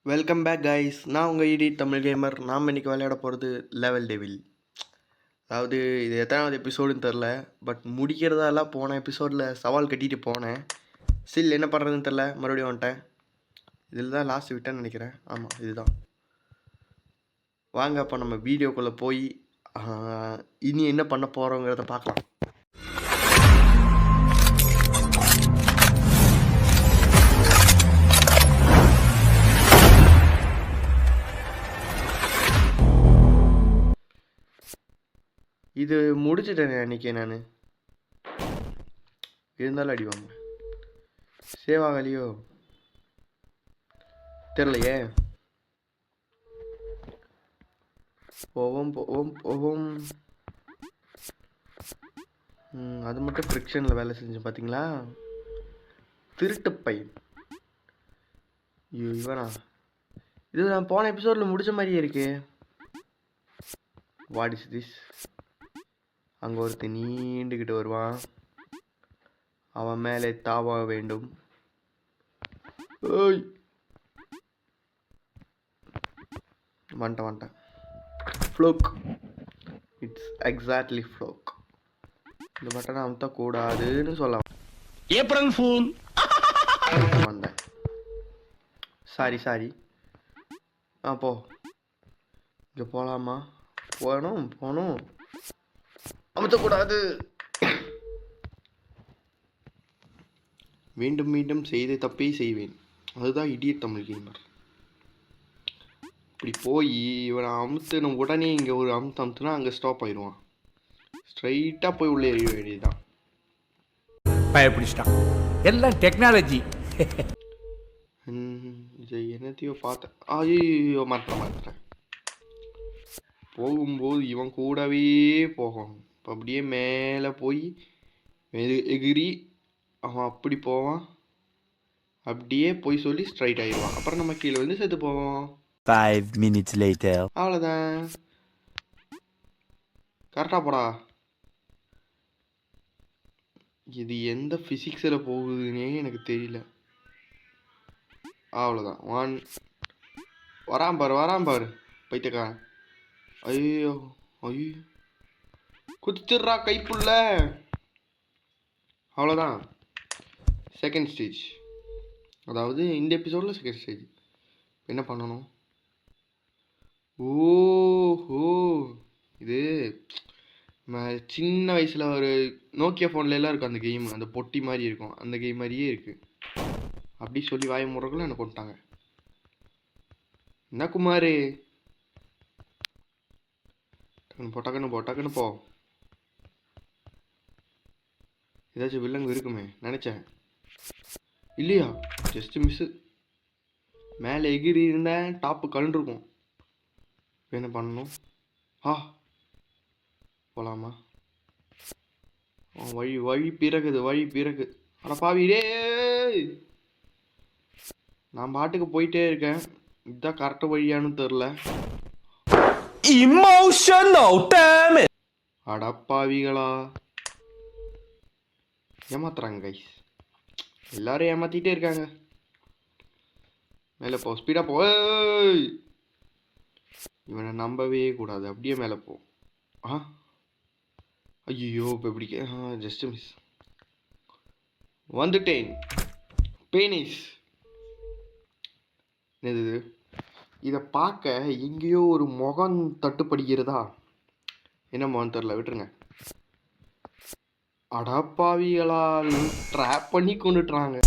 Welcome back guys. நான் உங்கள் இடி தமிழ் கேமர். நாம் இன்றைக்கி விளையாட போகிறது லெவல் டெவில். அதாவது இது எத்தனாவது எபிசோடுன்னு தெரில, பட் முடிக்கிறதாலாம் போன எபிசோடில் சவால் கட்டிட்டு போனேன். ஸ்டில் என்ன பண்ணுறதுன்னு தெரில, மறுபடியும் வந்துட்டேன். இதில் தான் லாஸ்ட் விட்டேன்னு நினைக்கிறேன். ஆமாம், இதுதான். வாங்க அப்போ நம்ம வீடியோக்குள்ளே போய் இனி என்ன பண்ண போகிறோங்கிறத பார்க்கலாம். இது முடிச்சிட்டேன் அன்றைக்கி. நான் இருந்தாலும் அடிவாங்க சேவ் ஆகலையோ தெரிலையே. போவோம். அது மட்டும் ஃப்ரிக்ஷனில் வேலை செஞ்சு பார்த்தீங்களா? திருட்டு பையன் இவனா? இது நான் போன எபிசோடில் முடிச்ச மாதிரியே இருக்கு. What is this? அங்கே ஒருத்தன் நீண்டுக்கிட்டு வருவான். அவன் மேலே தாவ வேண்டும். வந்துட்டேன். ஃப்ளோக். It's exactly fluke. இந்த பட்டனை அமுத்தக்கூடாதுன்னு சொல்லலாம். April fool. வந்தேன். சாரி. போ. இங்கே போகலாமா? போகணும். அமுத்தக்கூடாது. மீண்டும் செய்த தப்பே செய்வேன். அதுதான் இடியட் தமிழ் கேமர். இப்படி போய் இவனை அமுத்துன உடனே இங்கே ஒரு அமுத்துனா அங்கே ஸ்டாப் ஆயிடுவான். ஸ்ட்ரைட்டாக போய் உள்ளே எறிய வேண்டியதுதான். பயப்பிடிச்சிட்டான். எல்லாம் டெக்னாலஜி. இது என்னத்தையோ பார்த்தேன். ஐயோ மாற்றேன். போகும்போது இவன் கூடவே போகணும். இப்போ அப்படியே மேலே போய் எகிரி அவன் அப்படி போவான். அப்படியே போய் சொல்லி ஸ்ட்ரைட் ஆயிடுவான். அப்புறம் நம்ம கீழே வந்து செத்து போவோம். 5 minutes later. அவ்வளோதான். கரெக்டாக போடா. இது எந்த ஃபிசிக்ஸில் போகுதுன்னே எனக்கு தெரியல. அவ்வளோதான். வரான் பாரு பைத்தியக்காரன். ஐயோ குதிச்சிட்றா கைப்புள்ள. அவ்வளோதான். Second stage. அதாவது இந்த எபிசோடில் செகண்ட் ஸ்டேஜ். என்ன பண்ணணும்? ஓஹோ, இது சின்ன வயசில் ஒரு நோக்கியா ஃபோன்லாம் இருக்கும் அந்த கேம். அந்த பொட்டி மாதிரி இருக்கும். அந்த கேம் மாதிரியே இருக்குது. அப்படி சொல்லி வாய முறைகளும் எனக்கு கொண்டாங்க. என்ன குமார்? டக்குன்னு போ. ஏதாச்சும் வில்லங்கு இருக்குமே நினச்சேன். இல்லையா? Just miss. மேலே எகிரி இருந்தேன். டாப்பு கழுண்டிருக்கும். என்ன பண்ணணும்? போகலாமா? வழி பிறகு. அட பாவிடே, நான் பாட்டுக்கு போயிட்டே இருக்கேன். இதுதான் கரெக்டாக வழியானு தெரில. Emotional damage. அடப்பாவிகளா, ஏமாத்துறாங்க கைஸ். எல்லாரும் ஏமாத்திட்டே இருக்காங்க. மேலே போ, ஸ்பீடாக போ. இவனை நம்பவே கூடாது. அப்படியே மேலே போ. ஐயோ இப்போ எப்படி? Just miss. வந்துட்டேன். பேனிஸ். என்னது? இதை பார்க்க எங்கேயோ ஒரு முகம் தட்டுப்படுகிறதா? என்ன முகம் தெரில, விட்டுருங்க. அடப்பாவிகளால் ட்ராப் பண்ணி கொண்டுட்டுறாங்க.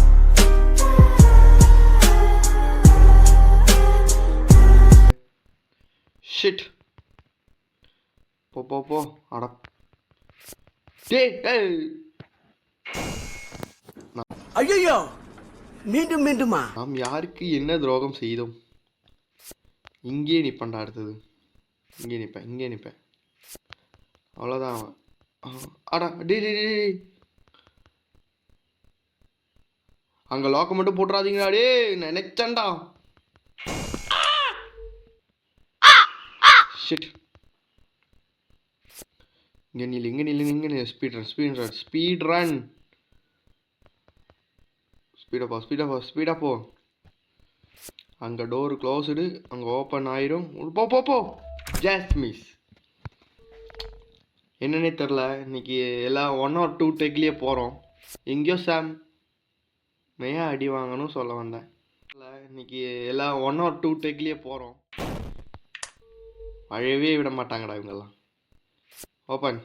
ஷிட். போ. அட ஐயோ, மீண்டுமா? நாம் யாருக்கு என்ன துரோகம் செய்தோம்? இங்கே நிற்பேன்டா. அடுத்தது இங்கே நிற்பேன். அவ்வளோதான். அவன் அடா டே அங்கே லாக்கை மட்டும் போட்டுறாதீங்கடா. டே நினைச்சேன்டா. ஷிட். இங்கே நில்லு. Speed run. ஸ்பீடாக போ. அங்கே டோர் க்ளோஸ்டு, அங்கே ஓப்பன் ஆயிரும். போ போ போ. Just miss. என்னன்னே தெரில, இன்னைக்கு எல்லாம் 1 or 2 டேக்லேயே போகிறோம். எங்கேயோ சாம் மெய்யா அடி வாங்கணும் சொல்ல வந்தேன். இல்லை, இன்னைக்கு எல்லாம் 1 or 2 டேக்லேயே போகிறோம். அழவே விட மாட்டாங்கடா இவங்கெல்லாம். ஓப்பன்.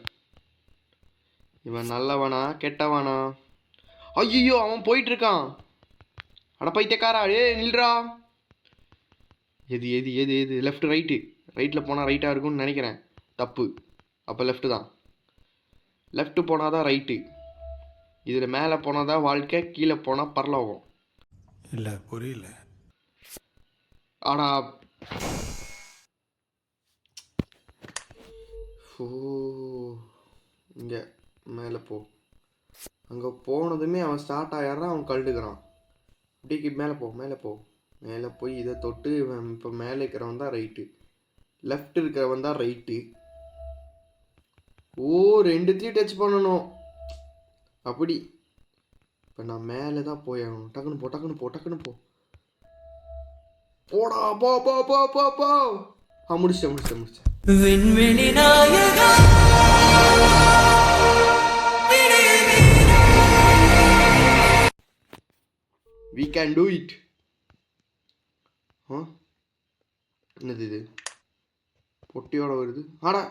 இவன் நல்லவனா கெட்டவனா? ஐயோ, அவன் போயிட்டு இருக்கான். அட பைத்தியக்காரா, நில்றா. எது எது எது எது லெஃப்ட் ரைட்டு? ரைட்டில் போனால் ரைட்டாக இருக்கும்னு நினைக்கிறேன். தப்பு. அப்போ லெஃப்ட்டு தான். லெஃப்ட்டு போனால் தான் ரைட்டு. இதில் மேலே போனால் தான் வாழ்க்கை, கீழே போனால் பரலோகம். இல்ல புரியல. ஆடா. ஓ, இங்கே மேலே போ. அங்கே போனதுமே அவன் ஸ்டார்ட் ஆகிடுறான், அவன் கழுடுக்கிறான். அப்படியே மேலே போ, மேலே போ. மேலே போய் இதை தொட்டு இப்போ மேலே இருக்கிறவன் தான் ரைட்டு, லெஃப்ட் இருக்கிறவன் தான் ரைட்டு. ஓ, ரெண்டுத்தையும் டச் பண்ணணும் அப்படி. இப்போ நான் மேலே தான் போய் ஆகணும். டக்குன்னு போ, டக்குன்னு போ, டக்குன்னு போ. போடா, போ போ போ போ போ. முடிச்சிட்டேன் முடிச்சிட்டேன் முடிச்சிட்டேன். We can do it. என்னது இது? பொட்டியோட வருது. ஆடா.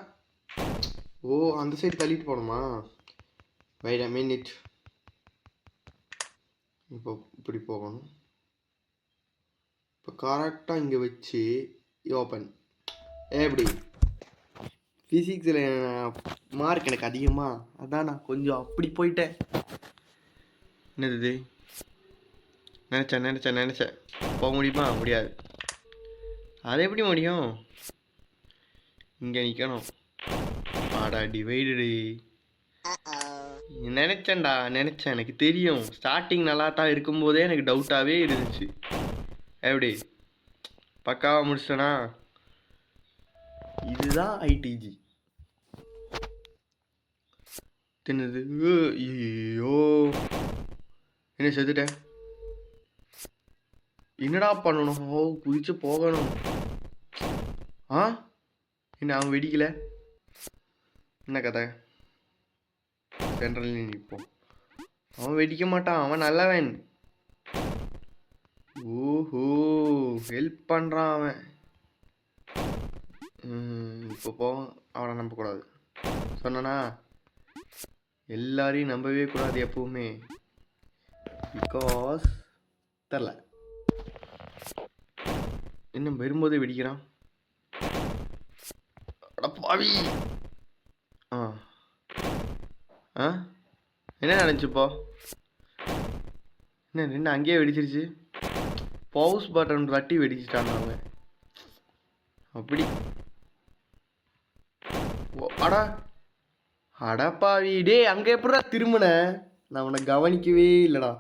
ஓ, அந்த சைடு தள்ளிட்டு போகணுமா? Wait a minute. இப்போ இப்படி போகணும். இப்போ கரெக்டாக இங்கே வச்சு ஓப்பன். எப்படி? ஃபிசிக்ஸில் மார்க் எனக்கு அதிகமாக, அதான் நான் கொஞ்சம் அப்படி போயிட்டேன். என்னது இது? நினச்சேன் போக முடியுமா? முடியாது. அது எப்படி முடியும்? இங்கே நிற்கணும். ஆடா டிவைடு. நினச்சேன்டா, எனக்கு தெரியும். ஸ்டார்டிங் நல்லா தான் இருக்கும்போதே எனக்கு டவுட்டாகவே இருந்துச்சு. எப்படி பக்காவாக முடிச்சிட்டேனா? இதுதான் ஐடிஜி. தின்னது. ஐயோ, என்ன செத்துட்டேன். என்னடா பண்ணணும்? ஓ, குதிச்சு போகணும். என்ன அவன் வெடிக்கல? என்ன கதை? சென்ட்ரல் நிற்போம். அவன் வெடிக்க மாட்டான், அவன் நல்லவன். ஓஹோ, ஹெல்ப் பண்ணுறான் அவன். இப்போ போவோம். அவனை நம்பக்கூடாது சொன்னா. எல்லாரையும் நம்பவே கூடாது எப்பவுமே. பிகாஸ் தெரில, இன்னும் வரும்போதே வெடிக்கிறான். அடப்பாவி. என்ன நினச்சிப்போ? என்ன அங்கேயே வெடிச்சிருச்சு? பவுஸ் பட்டன் தட்டி வெடிச்சிட்டாங்க அவங்க. அப்படி. அடா அடப்பாவி. டே, அங்கே எப்படா திரும்பின? நான் உன்னை கவனிக்கவே இல்லைடா.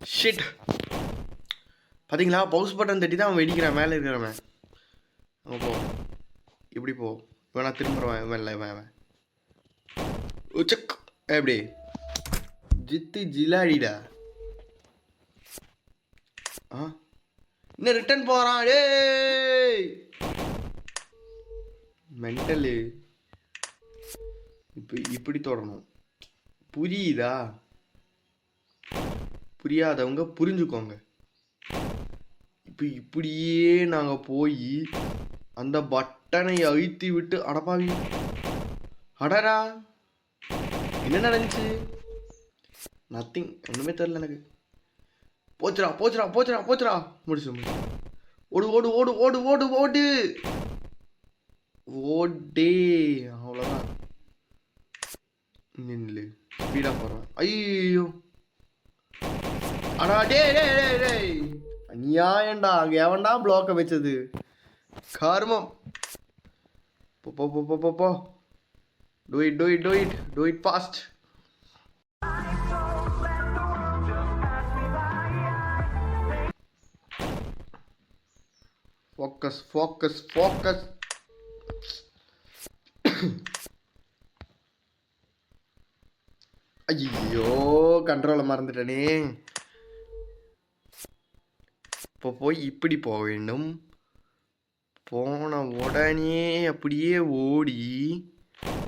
ஷிட். பார்த்தீங்களா, பவுஸ் பட்டன் தட்டி தான் அவன் வெடிக்கிறான், மேலே இருக்கிறவன். அவன் போ, இப்படி போ. இவனா திரும்புறவன், இவன் இல்லை, இவன் உச்சக். எப்படி ஜித்து ஜிலாடிடா. இன்னும் ரிட்டர்ன் போகிறான். டே மென்டலு. இப்போ இப்படி தொடரணும். புரியுதா? புரியாதவங்க புரிஞ்சுக்கோங்க. இப்போ இப்படியே நாங்கள் போய் அந்த பட்டனை அழுத்தி விட்டு. அடப்பாவி. அடரா, என்ன நடந்துச்சு? நத்திங். ஒன்றுமே தெரில எனக்கு. போச்சுரா போச்சுரா போச்சுரா போச்சுரா. முடிச்சு. ஓடு ஓடு ஓடு ஓடு ஓடு ஓடு ஓடே. அவ்வளோதான். நில்லு, ஸ்பீடாக போகிறேன். ஐயோ, அடா டே டே டே டே. அநியாயண்டா. அங்கே எவன்டா பிளாக்கை வச்சது? கர்மம். போ போ போ போ போ. Do it, do it, do it. Do it fast. Focus, focus, focus. ஐயோ, கண்ட்ரோலை மறந்துட்டேனே. இப்போ போய் இப்படி போக வேண்டும். போன உடனே அப்படியே ஓடி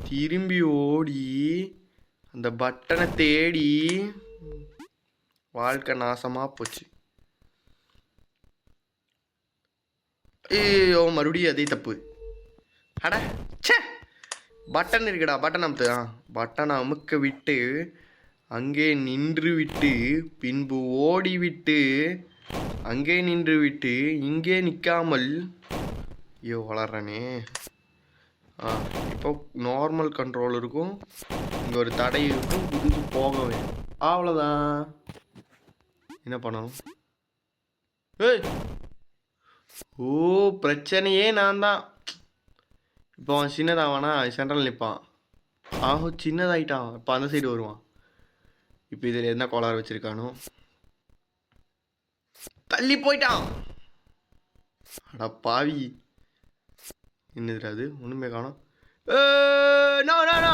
திரும்பி ஓடி அந்த பட்டனை தேடி வாழ்க்கை நாசமாக போச்சு. ஐயோ மறுபடியும் அதே தப்பு. அட சே, பட்டன் இருக்குடா, பட்டன் அமுத்து. பட்டனை அமுக்க விட்டு அங்கே நின்று விட்டு பின்பு ஓடிவிட்டு அங்கே நின்று விட்டு இங்கே நிற்காமல் ஐயோ வளர்றனே. இப்போ நார்மல் கண்ட்ரோல் இருக்கும், இங்கே ஒரு தடை இருக்கும், குதிச்சு போக வேண்டும். அவ்வளோதான். என்ன பண்ணணும்? ஏய் ஓ, பிரச்சனையே நான் தான். இப்போ அவன் சின்னதாவானா சென்ட்ரல் நிற்பான். சின்னதாயிட்டான். இப்போ அந்த சைடு வருவான். இப்போ இதில் என்ன கோளாறு வச்சுருக்கானோ, தள்ளி போயிட்டான். அடா பாவி, என்னதுடா அது? ஒன்றுமே காணோம். நோ நோ நோ,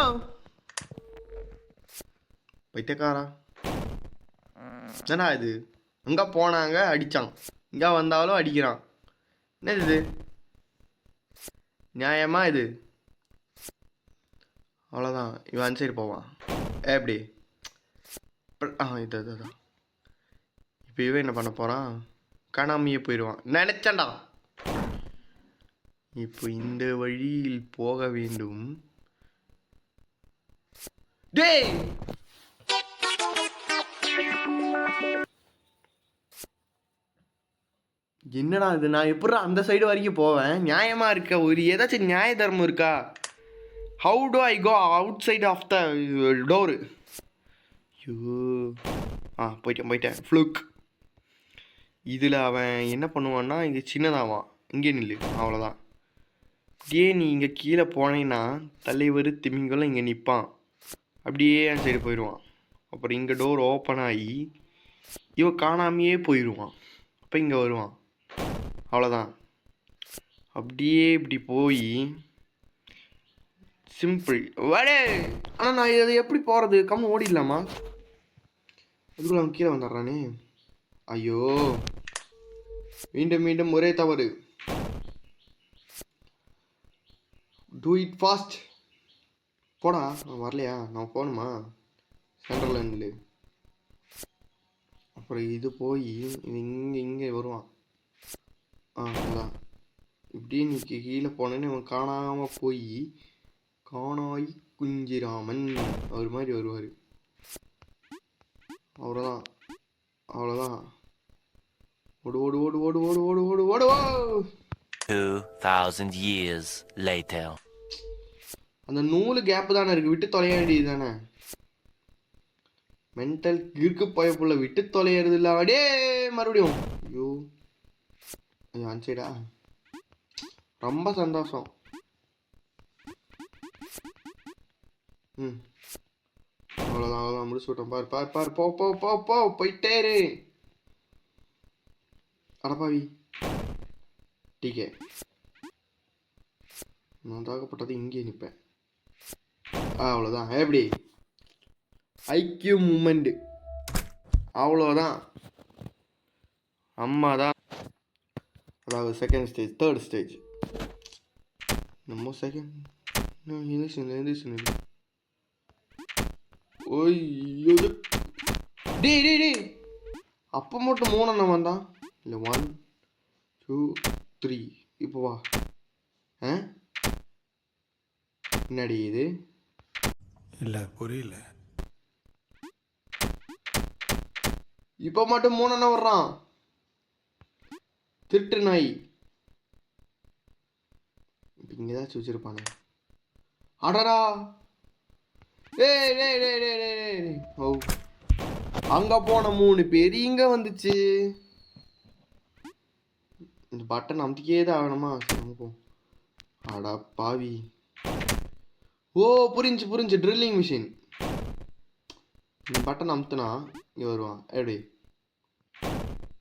பைத்தியக்காரா. என்னடா இது? அங்கே போனாங்க அடித்தான், இங்கே வந்தாலும் அடிக்கிறான். என்னது இது? நியாயமா இது? அவ்வளோதான், இவன் அந்த சைடு போவான். எப்படி? இதுதான். இப்போ இவன் என்ன பண்ண போகிறான்? காணாமையே போயிடுவான் நினச்சண்டா. இப்போ இந்த வழியில் போக வேண்டும். டேய் என்னடா இது? நான் எப்படி அந்த சைடு வரைக்கும் போவேன்? நியாயமாக இருக்க ஒரு ஏதாச்சும் நியாய தர்மம் இருக்கா? How do I go outside of the door? ஐயோ போயிட்டேன் ஃப்ளூக். இதில் அவன் என்ன பண்ணுவான்னா, இங்கே சின்னதாவான், இங்கே நில்லு, அவ்வளோதான். அப்படியே நீ இங்கே கீழே போனேன்னா தலைவர் திமிங்கலம் இங்கே நிற்பான், அப்படியே அந்த சைடு போயிடுவான். அப்புறம் இங்கே டோர் ஓப்பன் ஆகி இவன் காணாமையே போயிடுவான். அப்போ இங்கே வருவான், அவ்வளோதான். அப்படியே இப்படி போய் சிம்பிள் வடே. ஆனால் நான் இதை எப்படி போகிறது? கம்மி ஓடிடலாமா? அதுக்குள்ள அவன் கீழே வந்துடுறானே. ஐயோ, மீண்டும் மீண்டும் ஒரே தவறு. Do it fast. போடா, நான் வரலையா? நான் போகணுமா? சென்ட்ரல் லைனில். அப்புறம் இது போய் இது இங்கே வருவான். அதான் இப்படியே நீ கீழே போனேன்னு அவன் காணாமல் போய் காணாய் குஞ்சிராமன் அவர் மாதிரி வருவார். அவ்வளோதான். ஓடு ஓடு ஓடு ஓடு ஓடு ஓடு ஓடு ஓடு ஓ. 2000 years later. அந்த நூலு கேப்பு தானே இருக்குது, விட்டு தொலைய வேண்டியது தானே. மென்டல் இருக்கு பயப்புள்ள, விட்டு தொலைகிறது இல்லை. அடே மறுபடியும் ஐயோ அஞ்சைடா. ரொம்ப சந்தோஷம். அவ்வளோதான் முடிச்சு விட்டோம். பார் போ போ போ போ போயிட்டே இரு. அடப்பாவி டீக்கே, நான் தாக்கப்பட்டது இங்கே நிற்பேன். அவ்வளோதான். எப்படி ஐக்கியூ மூமெண்ட்? அவ்வளோதான். அம்மா தான். அதாவது செகண்ட் ஸ்டேஜ், தேர்ட் ஸ்டேஜ். நம்ம செகண்ட் ஓய்யோ டே அப்போ மட்டும் 3 அண்ணன் வந்தான். இல்லை 1 2 3. இப்போ வா. என்னடி இது? இல்லை புரியல. இப்போ மட்டும் 3 அண்ணன் வர்றான். திருட்டு நாய். இப்போ இங்கே ஏதாச்சும் வச்சிருப்பானே. அடடா ஓ, அங்கே போன 3 பேர் இங்கே வந்துச்சு. இந்த பட்டன் அமுத்திக்கே தான் ஆகணுமா? போ. அடா பாவி. ஓ புரிஞ்சு ட்ரில்லிங் மிஷின். இந்த பட்டன் அமுத்துனா இங்கே வருவான். எப்படி?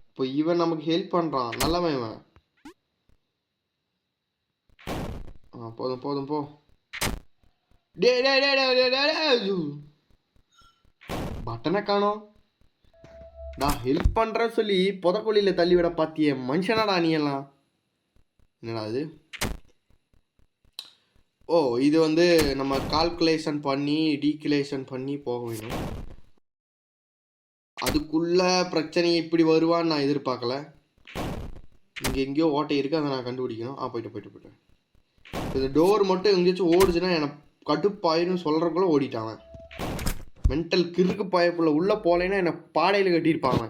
இப்போ இவன் நமக்கு ஹெல்ப் பண்ணுறான், நல்லவன் இவன். போதும் போ. பட்டனை காணோம். நான் ஹெல்ப் பண்ணுறேன்னு சொல்லி புதக்குழியில் தள்ளி விட பார்த்தியே மனுஷனாடா நீ எல்லாம். என்னடா அது? ஓ இது வந்து நம்ம கால்குலேஷன் பண்ணி டீகுலேஷன் பண்ணி போக வேணும். அதுக்குள்ள பிரச்சனை இப்படி வருவான்னு நான் எதிர்பார்க்கல. இங்கே எங்கேயோ ஓட்டை இருக்குது, அதை நான் கண்டுபிடிக்கணும். போயிட்டேன். இந்த டோர் மட்டும் எங்கேயாச்சும் ஓடுச்சுன்னா எனக்கு கடுப்பாயிரும் சொல்கிறக்குள்ள ஓடிட்டான். மென்டல் கிறுக்கு பாயப்புள்ள உள்ளே போகலைன்னா என்னை பாடையில் கட்டியிருப்பாங்க.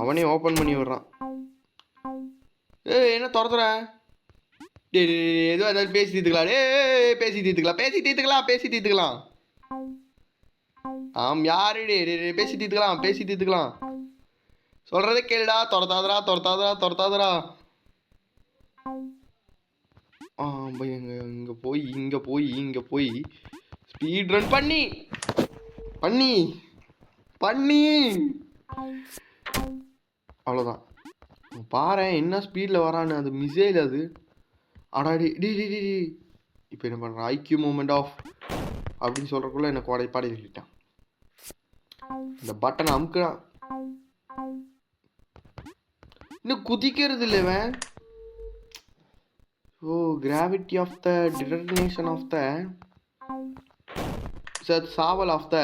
அவனே ஓப்பன் பண்ணி விடுறான். என்ன துரத்துற? எதுவும் ஏதாவது பேசி தீர்த்துக்கலாம். பேசி தீர்த்துக்கலாம். யாரு பேசி தீர்த்துக்கலாம். சொல்றதே கேளுடா. துரத்தாதரா. இங்க போய் ஸ்பீட் ரன் பண்ணி அவ்வளோதான். பாரு என்ன ஸ்பீடில் வரான்னு. அது மிசைல் அது. அடாடி டி இப்போ என்ன பண்ணுறான்? ஐக்யூ மூமெண்ட் ஆஃப் அப்படின்னு சொல்கிறக்குள்ள என்ன பாடி சொல்லிட்டான். இந்த பட்டனை அமுக்குறான். இன்னும் குதிக்கிறது இல்லை இவன். Gravity of the determination of the சாவல் of the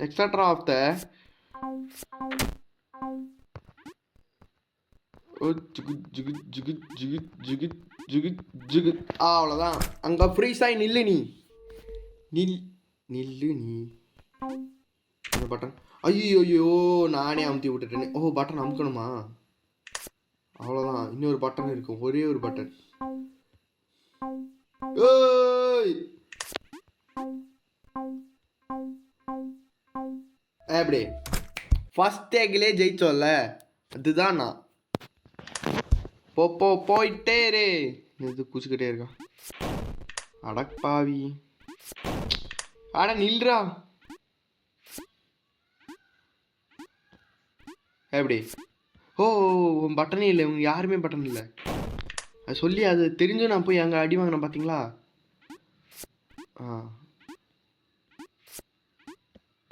extra of the அவ்வளோதான். அங்கே ஃப்ரீஸாய் நில்லு நீ. அந்த பட்டன் ஐயோ நானே அமுத்தி விட்டுட்டேனே. பட்டன் அமுக்கணுமா? அவ்வளோதான். இன்னொரு பட்டன் இருக்கும், ஒரே ஒரு பட்டன். எப்படி ஃபர்ஸ்ட் டேக்லே ஜெயிச்சோல்ல, அதுதான் நான். போயிட்டே இரு. இது குச்சிக்கிட்டே இருக்கான். அடப்பாவி. நில்றா. எப்படி? பட்டனே இல்லை. இவங்க யாருமே பட்டன் இல்லை. அது சொல்லி அது தெரிஞ்சும் நான் போய் அங்கே அடி வாங்கினேன் பார்த்தீங்களா?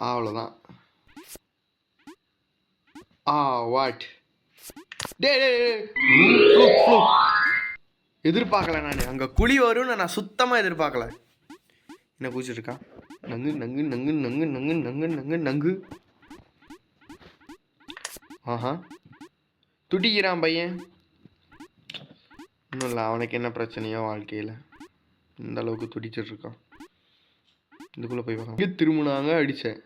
அவ்வளோதான். வாட் எதிர்பார்க்கல நான். அங்கே குழி வரும்னு நான் சுத்தமாக எதிர்பார்க்கல. என்ன பூச்சிருக்கா? நங்கு. துடிக்கிறான் பையன். இன்னும் இல்லை, அவனுக்கு என்ன பிரச்சனையோ வாழ்க்கையில் இந்த அளவுக்கு துடிச்சிட்டு இருக்கான். இதுக்குள்ளே போய் பார்க்க இங்கே திரும்பினாங்க அடித்தேன்.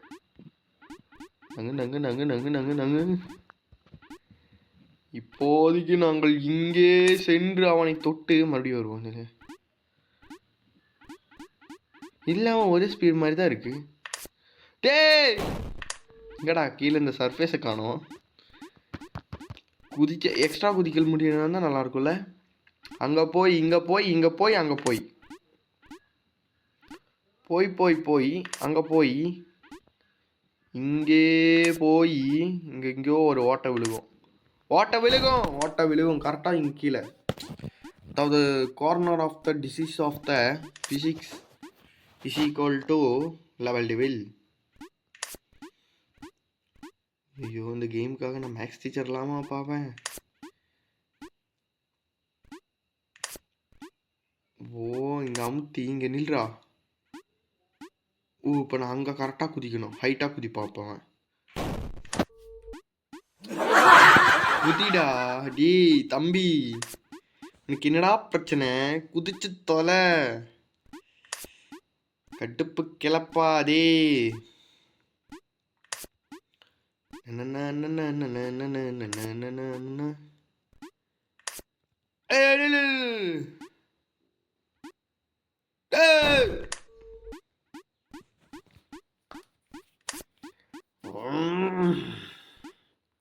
நங்கு. இப்போதைக்கு நாங்கள் இங்கே சென்று அவனை தொட்டு மறுபடியும் வருவோம். இல்லாம ஒரே ஸ்பீட் மாதிரி தான் இருக்கு. டேய் இங்கடா கீழே இந்த சர்ஃபேஸை காணோம். எக்ஸ்ட்ரா குதிக்கல் முடியணும் தான் நல்லா இருக்கும்ல. அங்கே போய் இங்கே போய் அங்கே போய் அங்கே போய் இங்கே போய் எங்கேயோ ஒரு ஓட்டை விழுகும் கரெக்டாக இங்கே கீழே. அதாவது corner of the disease of the physics is equal to level devil. ஐயோ இந்த கேமுக்காக நான் மேக்ஸ் டீச்சர் இல்லாமா பார்ப்பேன். இங்கே அமுத்தி இங்கே நில்றா. இப்போ நான் அங்கே கரெக்டாக குதிக்கணும். ஹைட்டாக குதிப்பான். அப்போ குதிடா. டி தம்பி எனக்கு என்னடா பிரச்சனை? குதிச்சு தொலை. கடுப்பு கிளப்பாதே.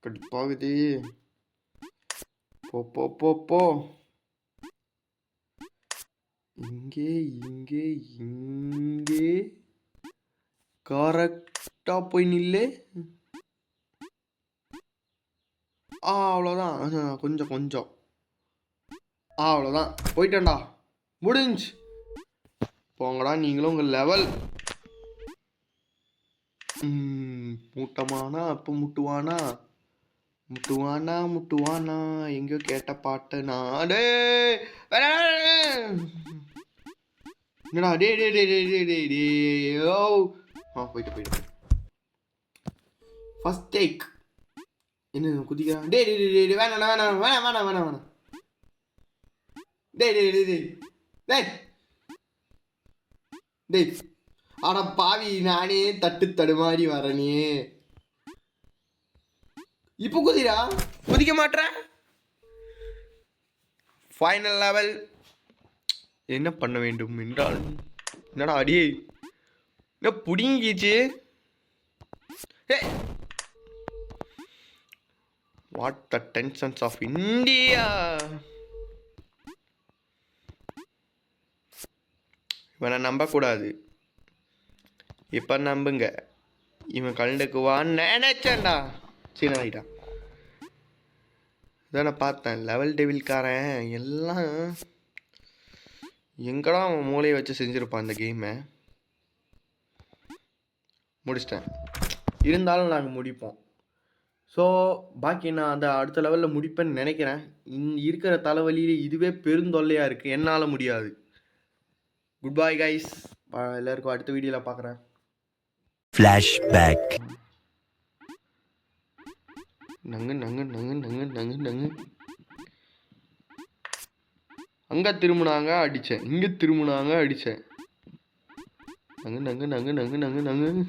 கடுப்பாகுது. போ இங்கே கரெக்டா போய் நில்லு. அவ்வளோதான். கொஞ்சம் அவ்வளோதான். போயிட்டேன்டா. முடிஞ்சு போங்கடா. நீங்களும் உங்கள் லெவல் மூட்டமானா அப்போ முட்டுவானா முட்டுவானா முட்டுவானா எங்கேயோ கேட்ட பாட்டு நான் டேய் என்னடா டே டே டே டே டே டே டே ஓ போயிட்டு ஃபர்ஸ்ட் டேக் என்ன குதிக்கிறான் டே டே டே டே வேணாம் வேணாம் வேணாம் வேணாம் வேணாம் வேணாம் டே டே டே டே டேய் டேய் அட பாவி நானே தட்டு தடுமாறி வரனே இப்போ குதிக்க மாட்டேன் ஃபைனல் லெவல் என்ன பண்ண வேண்டும் என்றால் என்னடா அடியே என்ன புடிங்கிச்சு what the tensions of India இவனை நம்பக்கூடாது இப்போ நம்புங்க இவன் கலந்துக்குவான்னு நினைச்சேன்டா சீன ஆகிட்டான் இதான் நான் பார்த்தேன் லெவல் டெவில்காரன் எல்லாம் எங்கடா அவன் மூளையை வச்சு செஞ்சுருப்பான் அந்த கேமை முடிச்சிட்டேன் இருந்தாலும் நாங்கள் முடிப்போம் ஸோ பாக்கி நான் அந்த அடுத்த லெவலில் முடிப்பேன்னு நினைக்கிறேன் இருக்கிற தலைவலியிலே இதுவே பெருந்தொல்லையாக இருக்குது என்னால் முடியாது குட் பாய் கைஸ் எல்லாருக்கும் அடுத்த வீடியோவில் பார்க்குறேன் Flashback. நங்கு நங்கு நங்கு நங்கு நங்கு நங்கு அங்கே திரும்பினாங்க அடித்தேன் இங்கே திரும்பினாங்க அடித்தேன் நங்கு நங்கு நங்கு நங்கு நங்கு நங்கு